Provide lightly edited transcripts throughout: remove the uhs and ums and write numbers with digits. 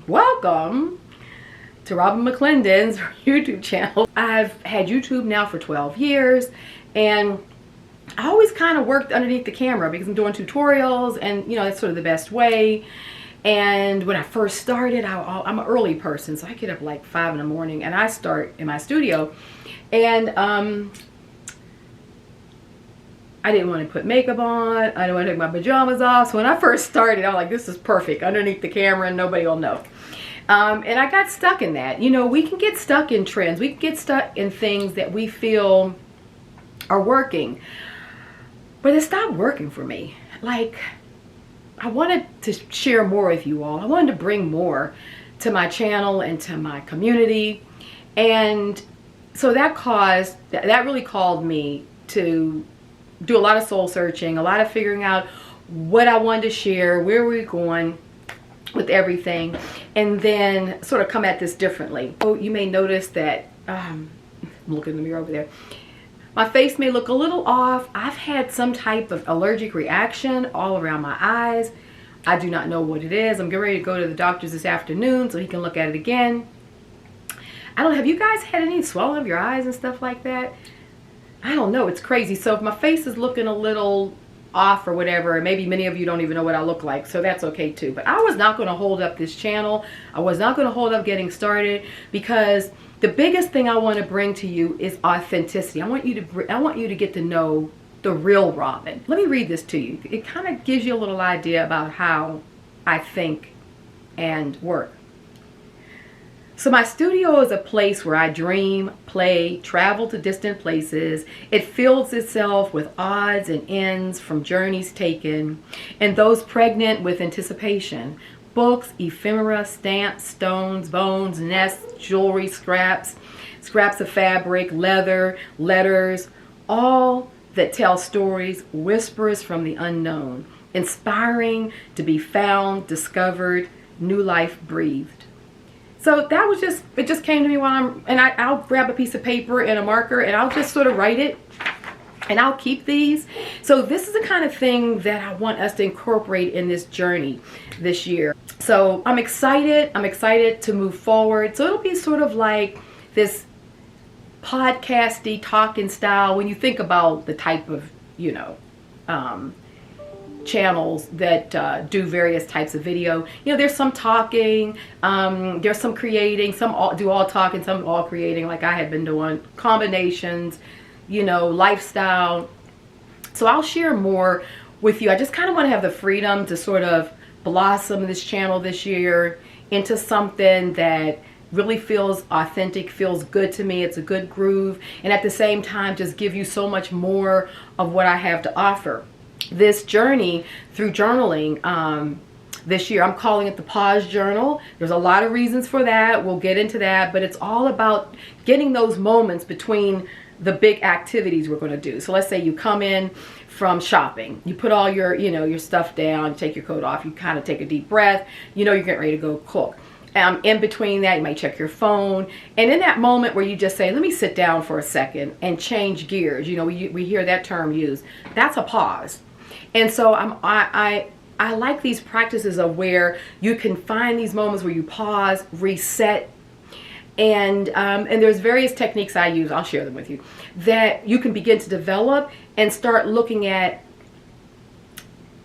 Welcome to Robin McClendon's YouTube channel. I've had YouTube now for 12 years, and I always kind of worked underneath the camera because I'm doing tutorials, and you know, that's sort of the best way. And when I first started, I'm an early person, so I get up like 5 in the morning and I start in my studio. And I didn't want to put makeup on. I didn't want to take my pajamas off. So when I first started, I'm like, this is perfect. Underneath the camera and nobody will know. And I got stuck in that. You know, we can get stuck in trends. We can get stuck in things that we feel are working. But it stopped working for me. Like, I wanted to share more with you all. I wanted to bring more to my channel and to my community. And so that really called me to do a lot of soul searching, a lot of figuring out what I wanted to share, where we're going with everything, and then sort of come at this differently. So you may notice that, I'm looking in the mirror over there, my face may look a little off. I've had some type of allergic reaction all around my eyes. I do not know what it is. I'm getting ready to go to the doctor's this afternoon so he can look at it again. I don't know, have you guys had any swelling of your eyes and stuff like that? I don't know, it's crazy. So if my face is looking a little off or whatever, maybe many of you don't even know what I look like, so that's okay too. But I was not going to hold up this channel. I was not going to hold up getting started, because the biggest thing I want to bring to you is authenticity. I want you to get to know the real Robin. Let me read this to you. It kind of gives you a little idea about how I think and work. So my studio is a place where I dream, play, travel to distant places. It fills itself with odds and ends from journeys taken, and those pregnant with anticipation. Books, ephemera, stamps, stones, bones, nests, jewelry, scraps of fabric, leather, letters, all that tell stories, whispers from the unknown, inspiring to be found, discovered, new life breathed. So that was it just came to me while I'll grab a piece of paper and a marker and I'll just sort of write it, and I'll keep these. So this is the kind of thing that I want us to incorporate in this journey this year. So I'm excited to move forward. So it'll be sort of like this podcasty talking style when you think about the type of, you know, channels that do various types of video. You know, there's some talking, there's some creating, some do all talking, some all creating, like I had been doing, combinations, you know, lifestyle. So I'll share more with you. I just kind of want to have the freedom to sort of blossom this channel this year into something that really feels authentic, feels good to me. It's a good groove, and at the same time just give you so much more of what I have to offer. This journey through journaling this year, I'm calling it the pause journal. There's a lot of reasons for that. We'll get into that, but it's all about getting those moments between the big activities we're going to do. So let's say you come in from shopping, you put all your, you know, your stuff down, you take your coat off, you kind of take a deep breath, you know, you're getting ready to go cook. In between that, you might check your phone, and in that moment where you just say, let me sit down for a second and change gears, you know, we hear that term used, that's a pause. And so I like these practices of where you can find these moments where you pause, reset, and there's various techniques I use, I'll share them with you, that you can begin to develop and start looking at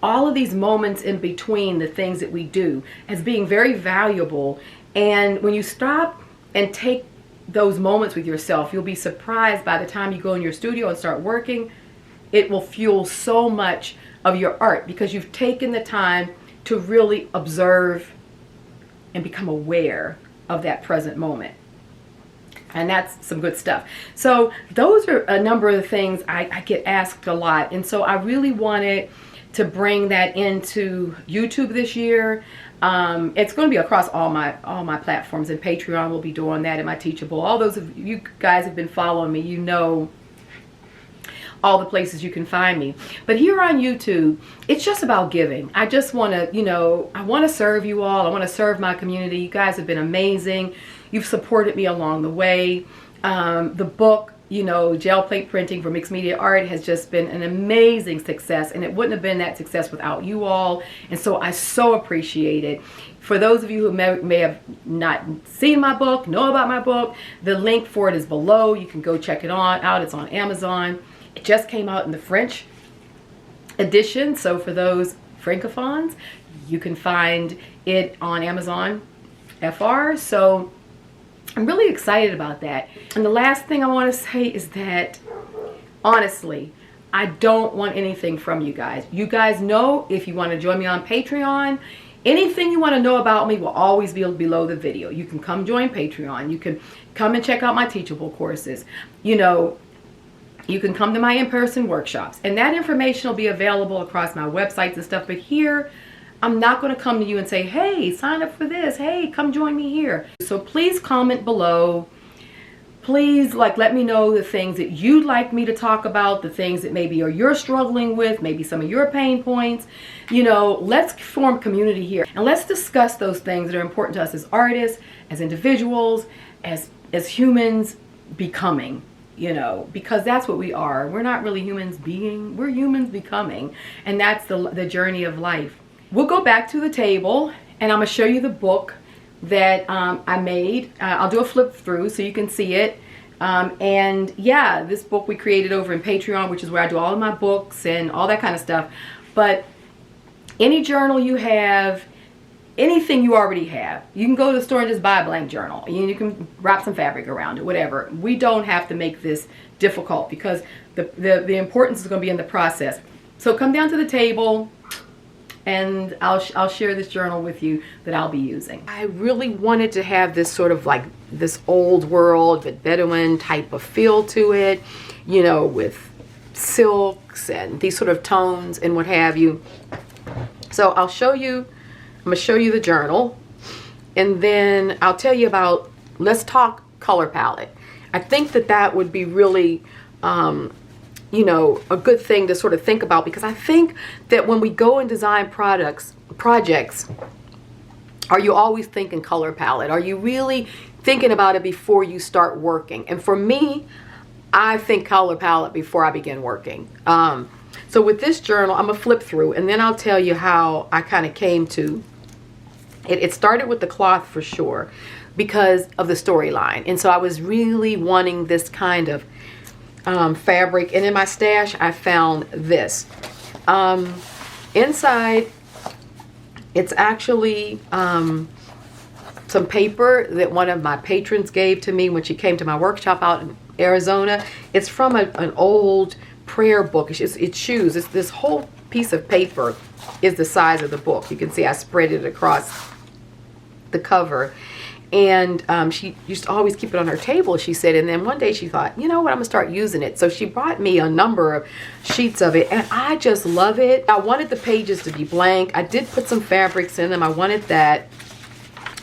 all of these moments in between the things that we do as being very valuable. And when you stop and take those moments with yourself, you'll be surprised by the time you go in your studio and start working, it will fuel so much of your art because you've taken the time to really observe and become aware of that present moment. And that's some good stuff. So those are a number of the things I get asked a lot. And so I really wanted to bring that into YouTube this year. It's going to be across all my platforms, and Patreon will be doing that, and my Teachable. All those of you guys have been following me, you know all the places you can find me. But here on YouTube, it's just about giving. I just want to, you know, I want to serve you all. I want to serve my community. You guys have been amazing. You've supported me along the way. The book you know, gel plate printing for mixed media art has just been an amazing success, and it wouldn't have been that success without you all. And so I so appreciate it. For those of you who may have not seen my book, know about my book, the link for it is below. You can go check it out. It's on Amazon. It just came out in the French edition, so for those francophones, you can find it on Amazon FR. So I'm really excited about that. And the last thing I want to say is that, honestly, I don't want anything from you guys. You guys know, if you want to join me on Patreon, anything you want to know about me will always be below the video. You can come join Patreon. You can come and check out my Teachable courses. You know, you can come to my in-person workshops. And that information will be available across my websites and stuff. But here, I'm not going to come to you and say, hey, sign up for this. Hey, come join me here. So please comment below. Please, like, let me know the things that you'd like me to talk about, the things that maybe you're struggling with, maybe some of your pain points. You know, let's form community here. And let's discuss those things that are important to us as artists, as individuals, as humans becoming. You know, because that's what we are. We're not really humans being, we're humans becoming. And that's the journey of life. We'll go back to the table, and I'm going to show you the book that I made. I'll do a flip through so you can see it. And yeah, this book we created over in Patreon, which is where I do all of my books and all that kind of stuff. But any journal you have, anything you already have, you can go to the store and just buy a blank journal. You can wrap some fabric around it, whatever. We don't have to make this difficult, because the importance is going to be in the process. So come down to the table, and I'll share this journal with you that I'll be using. I really wanted to have this sort of like this old world but Bedouin type of feel to it, you know, with silks and these sort of tones and what have you. So I'm going to show you the journal, and then I'll tell you about, let's talk color palette. I think that would be really you know, a good thing to sort of think about, because I think that when we go and design projects, are you always thinking color palette? Are you really thinking about it before you start working? And for me, I think color palette before I begin working. So with this journal, I'm gonna flip through, and then I'll tell you how I kind of came to it. It started with the cloth for sure, because of the storyline. And so I was really wanting this kind of fabric, and in my stash I found this. Inside, it's actually some paper that one of my patrons gave to me when she came to my workshop out in Arizona. It's from an old prayer book. It's shoes. It's this whole piece of paper is the size of the book. You can see I spread it across the cover. And she used to always keep it on her table, she said. And then one day she thought, you know what, I'm going to start using it. So she brought me a number of sheets of it, and I just love it. I wanted the pages to be blank. I did put some fabrics in them. I wanted that.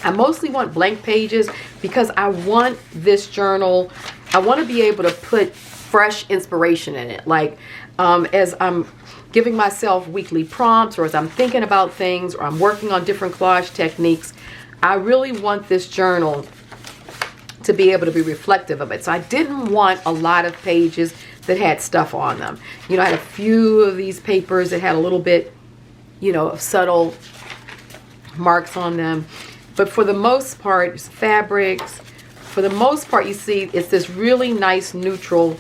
I mostly want blank pages because I want this journal, I want to be able to put fresh inspiration in it. Like as I'm giving myself weekly prompts, or as I'm thinking about things, or I'm working on different collage techniques, I really want this journal to be able to be reflective of it. So I didn't want a lot of pages that had stuff on them. You know, I had a few of these papers that had a little bit, you know, of subtle marks on them. But for the most part, it's fabrics. For the most part, you see, it's this really nice neutral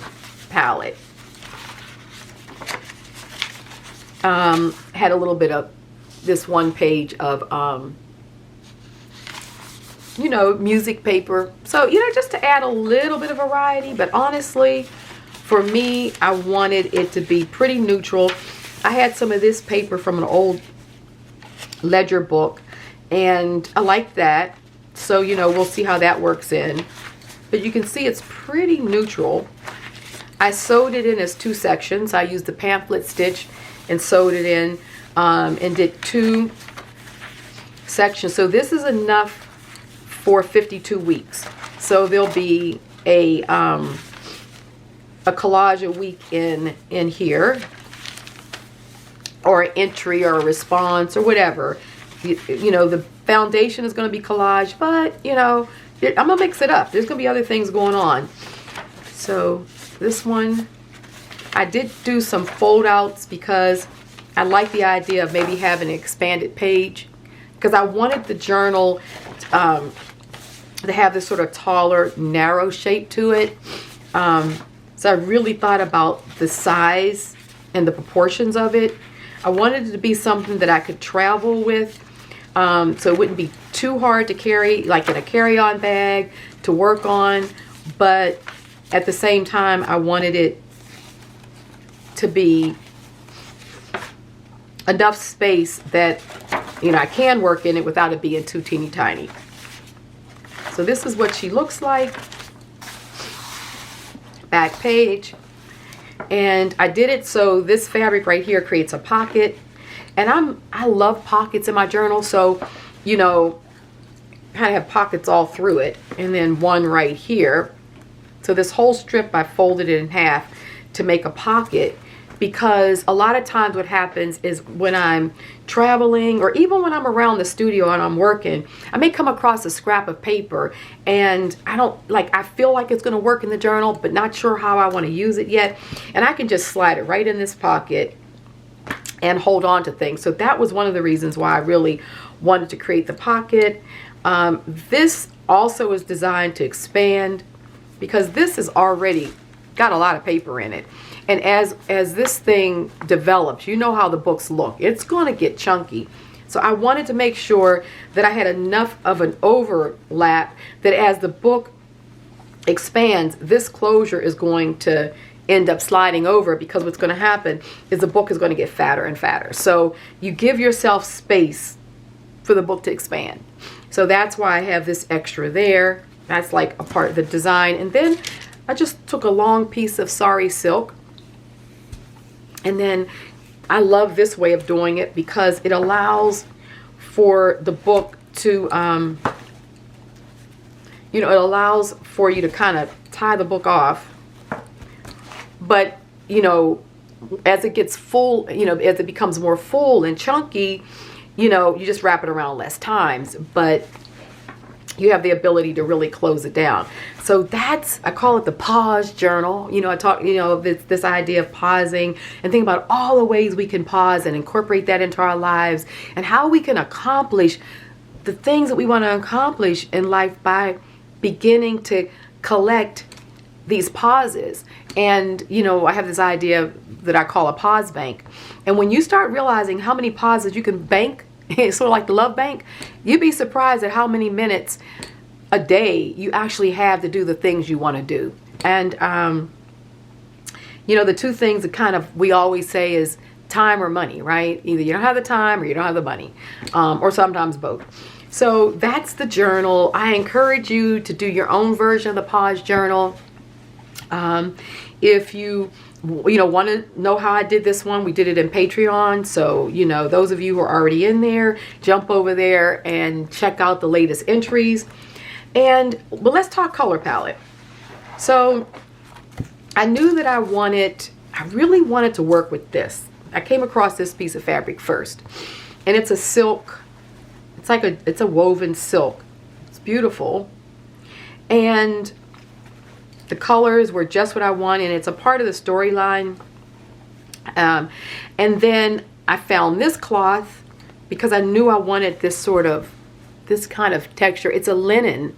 palette. Had a little bit of this one page of you know, music paper. So, you know, just to add a little bit of variety. But honestly, for me, I wanted it to be pretty neutral. I had some of this paper from an old ledger book, and I like that. So, you know, we'll see how that works in. But you can see it's pretty neutral. I sewed it in as 2 sections. I used the pamphlet stitch and sewed it in and did 2 sections. So this is enough for 52 weeks. So there'll be a collage a week in here, or an entry or a response or whatever. You know, the foundation is going to be collage, but you know, I'm gonna mix it up. There's gonna be other things going on. So this one, I did do some fold outs because I like the idea of maybe having an expanded page, because I wanted the journal to have this sort of taller, narrow shape to it. So I really thought about the size and the proportions of it. I wanted it to be something that I could travel with, so it wouldn't be too hard to carry, like in a carry-on bag to work on, but at the same time I wanted it to be enough space that, you know, I can work in it without it being too teeny tiny. So this is what she looks like. Back page. And I did it so this fabric right here creates a pocket. And I love pockets in my journal, so, you know, kind of have pockets all through it. And then one right here. So this whole strip, I folded it in half to make a pocket, because a lot of times what happens is when I'm traveling, or even when I'm around the studio and I'm working, I may come across a scrap of paper and I feel like it's going to work in the journal, but not sure how I want to use it yet. And I can just slide it right in this pocket and hold on to things. So that was one of the reasons why I really wanted to create the pocket. This also is designed to expand, because this is already got a lot of paper in it. And as this thing develops, you know how the books look. It's going to get chunky. So I wanted to make sure that I had enough of an overlap that as the book expands, this closure is going to end up sliding over, because what's going to happen is the book is going to get fatter and fatter. So you give yourself space for the book to expand. So that's why I have this extra there. That's like a part of the design. And then I just took a long piece of sari silk. And then I love this way of doing it because it allows for the book to, you know, it allows for you to kind of tie the book off. But, you know, as it gets full, you know, as it becomes more full and chunky, you know, you just wrap it around less times. But you have the ability to really close it down. So that's, I call it the pause journal. You know, I talk, you know, this idea of pausing and think about all the ways we can pause and incorporate that into our lives, and how we can accomplish the things that we want to accomplish in life by beginning to collect these pauses. And, you know, I have this idea that I call a pause bank. And when you start realizing how many pauses you can bank, it's sort of like the love bank, you'd be surprised at how many minutes a day you actually have to do the things you want to do. And, you know, the two things that kind of we always say is time or money, right? Either you don't have the time or you don't have the money, or sometimes both. So that's the journal. I encourage you to do your own version of the pause journal. If you know, want to know how I did this one, we did it in Patreon. So, you know, those of you who are already in there, jump over there and check out the latest entries. And, but let's talk color palette. So I knew that I really wanted to work with this. I came across this piece of fabric first, and it's a silk. It's a woven silk. It's beautiful. And the colors were just what I wanted, and it's a part of the storyline. And then I found this cloth because I knew I wanted this kind of texture. It's a linen.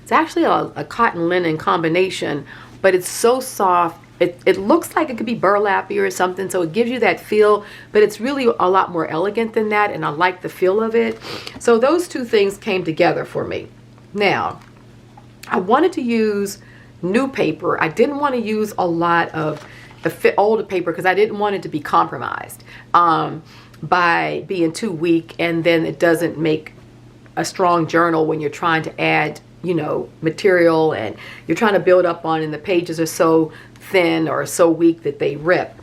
It's actually a cotton linen combination, but it's so soft. It looks like it could be burlappy or something, so it gives you that feel, but it's really a lot more elegant than that, and I like the feel of it. So those two things came together for me. Now, I wanted to use new paper. I didn't want to use a lot of the older paper because I didn't want it to be compromised by being too weak, and then it doesn't make a strong journal when you're trying to add, you know, material and you're trying to build up on, and the pages are so thin or so weak that they rip.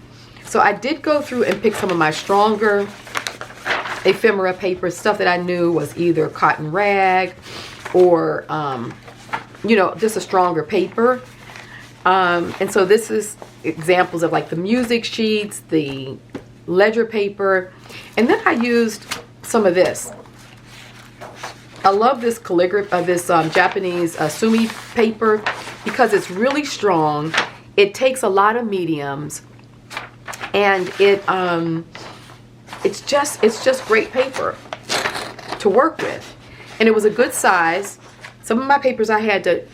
So I did go through and pick some of my stronger ephemera paper, stuff that I knew was either cotton rag or you know, just a stronger paper. And so this is examples of like the music sheets, the ledger paper, and then I used some of this. I love this calligraphy, this Japanese sumi paper, because it's really strong it takes a lot of mediums, and it's just great paper to work with. And it was a good size. Some of my papers I had to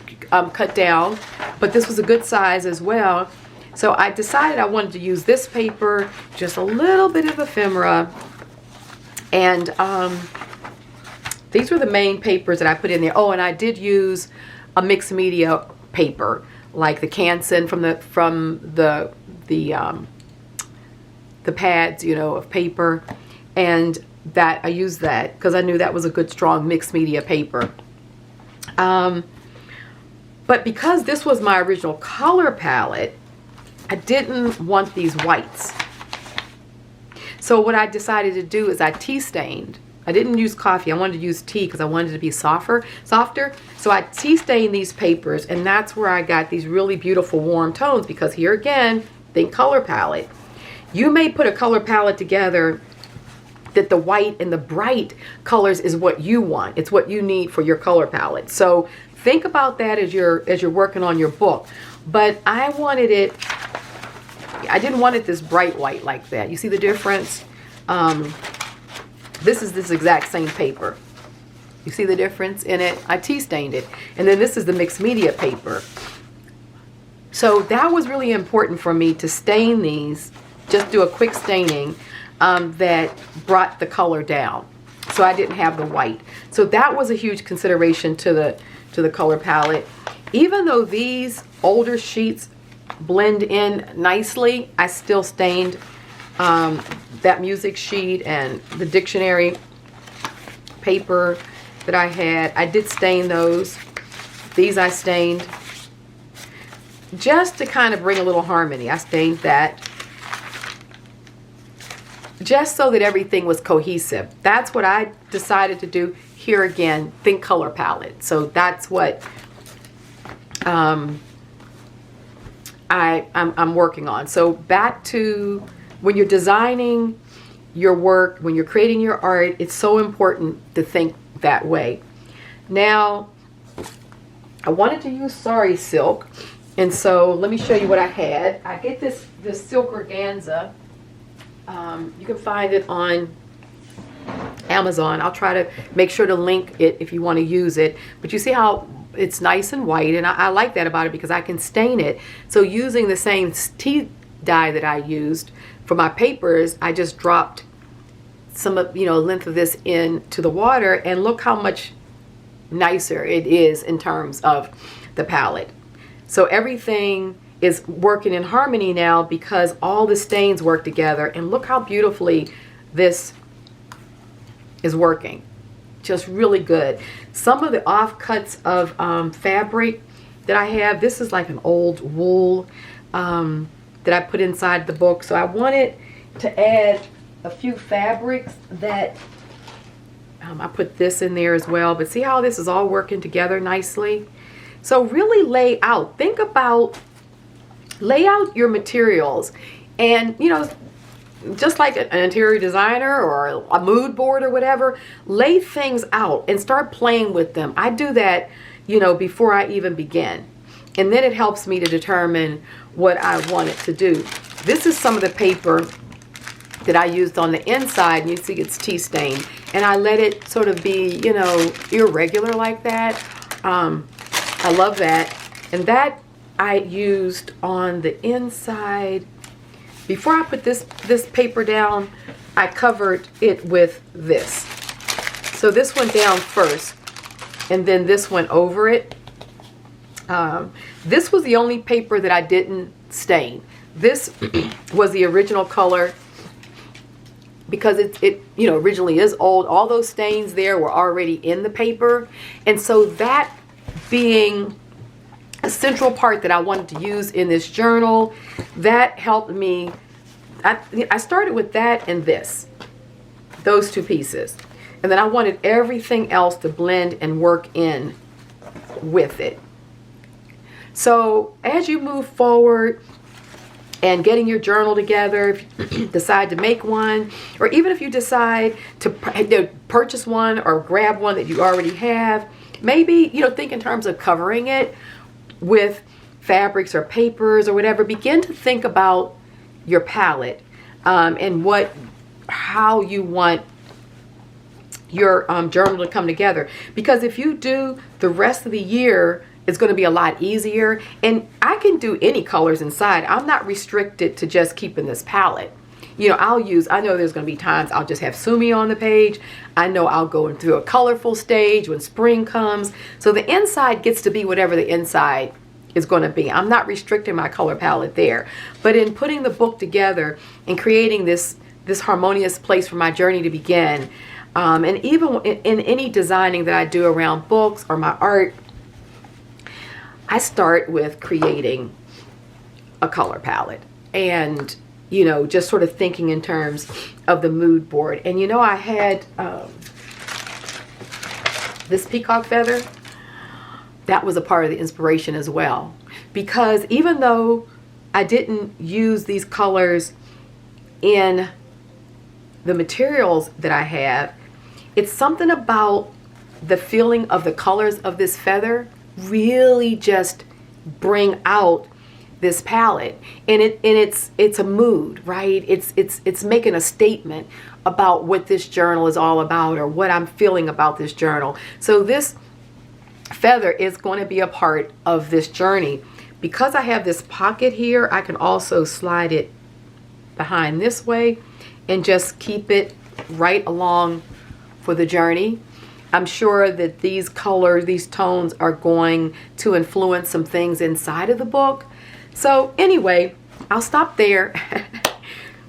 cut down, but this was a good size as well. So I decided I wanted to use this paper, just a little bit of ephemera, and these were the main papers that I put in there. Oh, and I did use a mixed media paper, like the Canson from the pads, you know, of paper, and that I used that because I knew that was a good strong mixed media paper. But because this was my original color palette, I didn't want these whites. So what I decided to do is I tea stained. I didn't use coffee. I wanted to use tea because I wanted it to be softer. So I tea stained these papers, and that's where I got these really beautiful warm tones, because here again, think color palette. You may put a color palette together that the white and the bright colors is what you want. It's what you need for your color palette. So think about that as you're working on your book. But I wanted it, I didn't want it this bright white like that. You see the difference? This is this exact same paper. You see the difference in it? I tea stained it. And then this is the mixed media paper. So that was really important for me to stain these, just do a quick staining that brought the color down. So I didn't have the white. So that was a huge consideration to the color palette. Even though these older sheets blend in nicely, I still stained that music sheet and the dictionary paper that I had. I did stain those. These I stained just to kind of bring a little harmony. I stained that just so that everything was cohesive. That's what I decided to do. Here again, think color palette. So that's what I'm working on. So back to when you're designing your work, when you're creating your art, it's so important to think that way. Now, I wanted to use sari silk, and so let me show you what I had. I get this silk organza. You can find it on Amazon. I'll try to make sure to link it if you want to use it. But you see how it's nice and white, and I like that about it because I can stain it. So using the same tea dye that I used for my papers, I just dropped some of, you know, length of this into the water, and look how much nicer it is in terms of the palette. So everything is working in harmony now because all the stains work together, and look how beautifully this is working. Just really good. Some of the offcuts of fabric that I have, this is like an old wool that I put inside the book. So I wanted to add a few fabrics that I put this in there as well. But see how this is all working together nicely? So really lay out. Think about, lay out your materials, and you know, just like an interior designer or a mood board or whatever, lay things out and start playing with them. I do that, you know, before I even begin. And then it helps me to determine what I want it to do. This is some of the paper that I used on the inside, and you see it's tea stained. And I let it sort of be, you know, irregular like that. I love that. And that I used on the inside. Before I put this paper down, I covered it with this. So this went down first, and then this went over it. This was the only paper that I didn't stain. This was the original color because it you know, originally is old. All those stains there were already in the paper, and so that being a central part that I wanted to use in this journal, that helped me. I started with that and this, those two pieces, and then I wanted everything else to blend and work in with it. So as you move forward and getting your journal together, if you decide to make one, or even if you decide to purchase one or grab one that you already have, maybe, you know, think in terms of covering it with fabrics or papers or whatever, begin to think about your palette and how you want your journal to come together. Because if you do, the rest of the year it's going to be a lot easier. And I can do any colors inside. I'm not restricted to just keeping this palette. You know, I know there's going to be times I'll just have Sumi on the page. I know I'll go through a colorful stage when spring comes. So the inside gets to be whatever the inside is going to be. I'm not restricting my color palette there. But in putting the book together and creating this harmonious place for my journey to begin, and even in any designing that I do around books or my art, I start with creating a color palette and, you know, just sort of thinking in terms of the mood board. And, you know, I had this peacock feather. That was a part of the inspiration as well. Because even though I didn't use these colors in the materials that I have, it's something about the feeling of the colors of this feather really just bring out this palette, and it's a mood, right? It's making a statement about what this journal is all about, or what I'm feeling about this journal. So this feather is going to be a part of this journey. Because I have this pocket here, I can also slide it behind this way and just keep it right along for the journey. I'm sure that these colors, these tones are going to influence some things inside of the book. So anyway, I'll stop there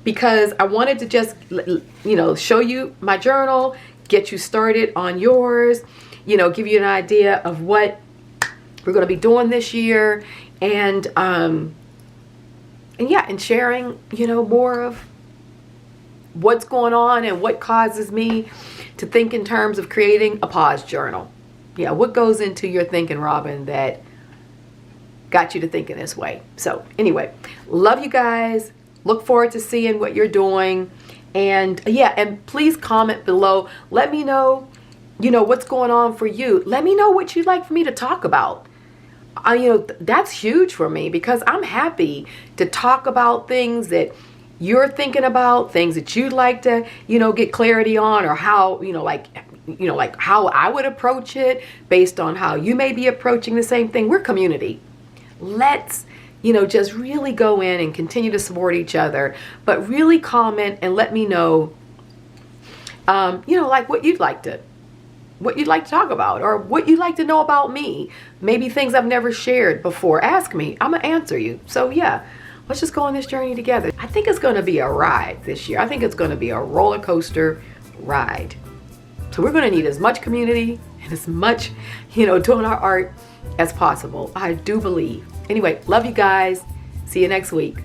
because I wanted to just, you know, show you my journal, get you started on yours, you know, give you an idea of what we're going to be doing this year, and yeah, and sharing, you know, more of what's going on and what causes me to think in terms of creating a pause journal. Yeah, what goes into your thinking, Robin, that got you to thinking this way. So anyway, love you guys. Look forward to seeing what you're doing. And yeah, and please comment below. Let me know, you know, what's going on for you. Let me know what you'd like for me to talk about. You know, that's huge for me, because I'm happy to talk about things that you're thinking about, things that you'd like to, you know, get clarity on, or how, like how I would approach it based on how you may be approaching the same thing. We're community. Let's, you know, just really go in and continue to support each other, but really comment and let me know, you know, like what you'd like to talk about, or what you'd like to know about me. Maybe things I've never shared before. Ask me. I'm gonna answer you. So yeah, let's just go on this journey together. I think it's gonna be a ride this year. I think it's gonna be a roller coaster ride. So we're gonna need as much community and as much, you know, doing our art as possible. I do believe. Anyway, love you guys. See you next week.